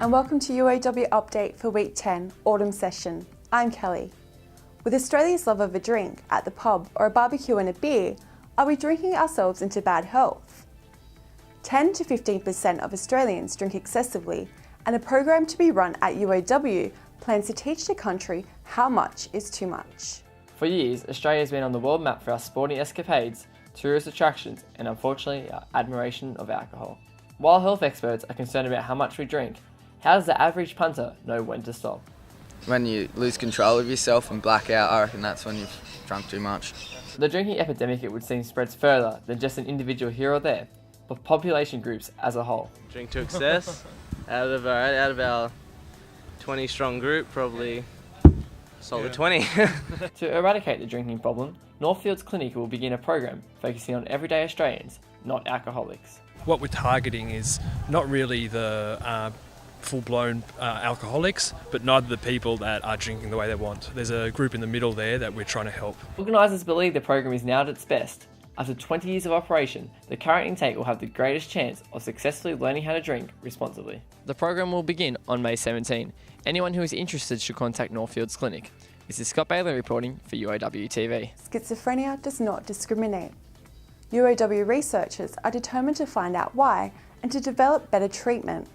and welcome to UAW Update for Week 10, Autumn Session. I'm Kelly. With Australia's love of a drink at the pub or a barbecue and a beer, are we drinking ourselves into bad health? 10 to 15% of Australians drink excessively, and a program to be run at UAW plans to teach the country how much is too much. For years, Australia has been on the world map for our sporting escapades, tourist attractions, and unfortunately our admiration of alcohol. While health experts are concerned about how much we drink, how does the average punter know when to stop? When you lose control of yourself and black out, I reckon that's when you've drunk too much. The drinking epidemic, it would seem, spreads further than just an individual here or there, but population groups as a whole. Drink to excess. out of our 20 strong group, probably solid 20. To eradicate the drinking problem, Northfields Clinic will begin a program focusing on everyday Australians, not alcoholics. What we're targeting is not really the full-blown alcoholics, but neither the people that are drinking the way they want. There's a group in the middle there that we're trying to help. Organisers believe the program is now at its best. After 20 years of operation, the current intake will have the greatest chance of successfully learning how to drink responsibly. The program will begin on May 17. Anyone who is interested should contact Northfields Clinic. This is Scott Bailey reporting for UAW TV. Schizophrenia does not discriminate. UAW researchers are determined to find out why and to develop better treatment.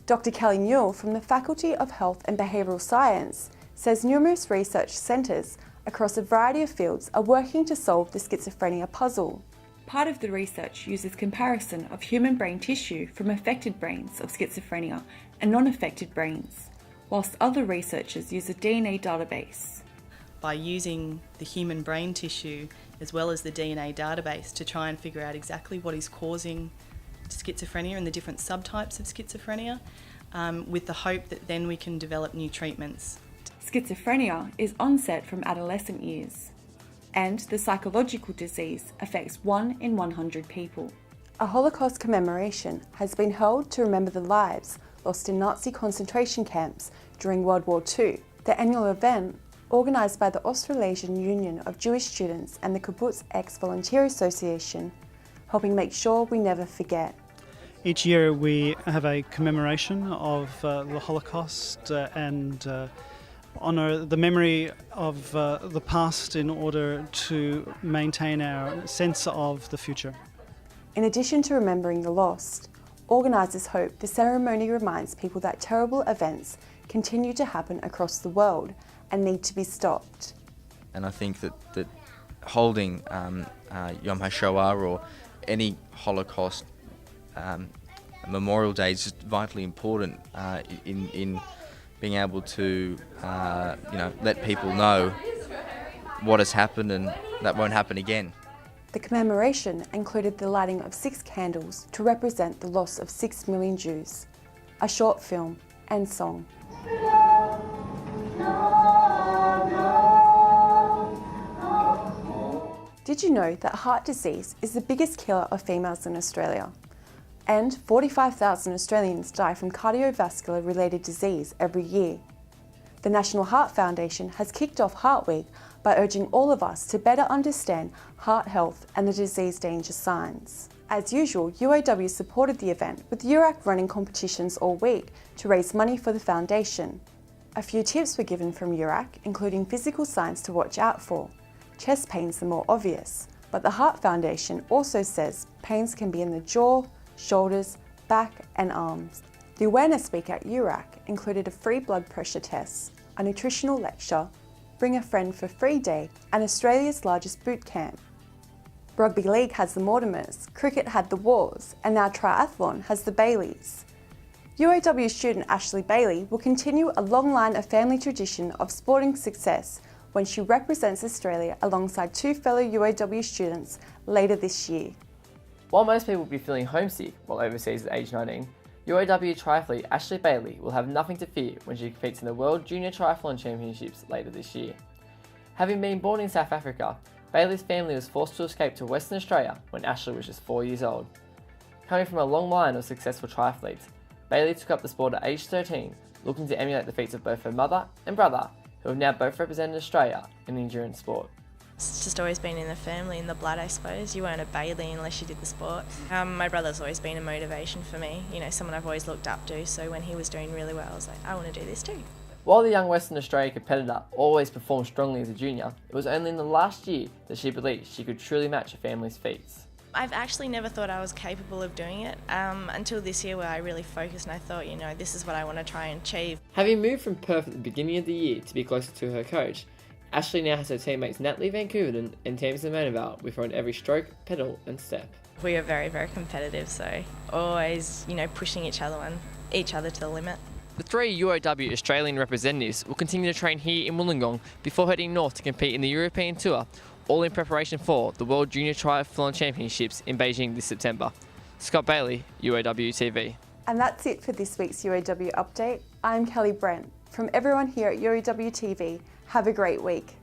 Dr. Kelly Newell from the Faculty of Health and Behavioural Science says numerous research centres across a variety of fields are working to solve the schizophrenia puzzle. Part of the research uses comparison of human brain tissue from affected brains of schizophrenia and non-affected brains, whilst other researchers use a DNA database. By using the human brain tissue as well as the DNA database to try and figure out exactly what is causing schizophrenia and the different subtypes of schizophrenia, with the hope that then we can develop new treatments. Schizophrenia is onset from adolescent years, and the psychological disease affects 1 in 100 people. A Holocaust commemoration has been held to remember the lives lost in Nazi concentration camps during World War II. The annual event, organised by the Australasian Union of Jewish Students and the Kibbutz Ex-Volunteer Association, helping make sure we never forget. Each year we have a commemoration of the Holocaust and honour the memory of the past in order to maintain our sense of the future. In addition to remembering the lost, organisers hope the ceremony reminds people that terrible events continue to happen across the world and need to be stopped. And I think that holding Yom HaShoah or any Holocaust Memorial Day is just vitally important in being able to let people know what has happened and that won't happen again. The commemoration included the lighting of 6 candles to represent the loss of 6 million Jews, a short film and song. Did you know that heart disease is the biggest killer of females in Australia? And 45,000 Australians die from cardiovascular related disease every year. The National Heart Foundation has kicked off Heart Week by urging all of us to better understand heart health and the disease danger signs. As usual, UAW supported the event, with URAC running competitions all week to raise money for the foundation. A few tips were given from URAC, including physical signs to watch out for. Chest pains are more obvious, but the Heart Foundation also says pains can be in the jaw, shoulders, back and arms. The awareness week at URAC included a free blood pressure test, a nutritional lecture, Bring a Friend for Free Day and Australia's largest boot camp. Rugby League has the Mortimers, cricket had the Wars, and now triathlon has the Baileys. UAW student Ashley Bailey will continue a long line of family tradition of sporting success when she represents Australia alongside 2 fellow UAW students later this year. While most people will be feeling homesick while overseas at age 19, UAW triathlete Ashley Bailey will have nothing to fear when she competes in the World Junior Triathlon Championships later this year. Having been born in South Africa, Bailey's family was forced to escape to Western Australia when Ashley was just 4 years old. Coming from a long line of successful triathletes, Bailey took up the sport at age 13, looking to emulate the feats of both her mother and brother, who have now both represented Australia in the endurance sport. It's just always been in the family, in the blood, I suppose. You weren't a Bailey unless you did the sport. My brother's always been a motivation for me, you know, someone I've always looked up to, so when he was doing really well, I was like, I want to do this too. While the young Western Australia competitor always performed strongly as a junior, it was only in the last year that she believed she could truly match her family's feats. I've actually never thought I was capable of doing it until this year where I really focused and I thought, you know, this is what I want to try and achieve. Having moved from Perth at the beginning of the year to be closer to her coach, Ashley now has her teammates Natalie Van Koeveren and Tamsin Manuel with her on every stroke, pedal and step. We are very, very competitive, so always, you know, pushing each other to the limit. The 3 UOW Australian representatives will continue to train here in Wollongong before heading north to compete in the European Tour, all in preparation for the World Junior Triathlon Championships in Beijing this September. Scott Bailey, UOW TV. And that's it for this week's UOW Update. I'm Kelly Brent. From everyone here at UOW TV, have a great week.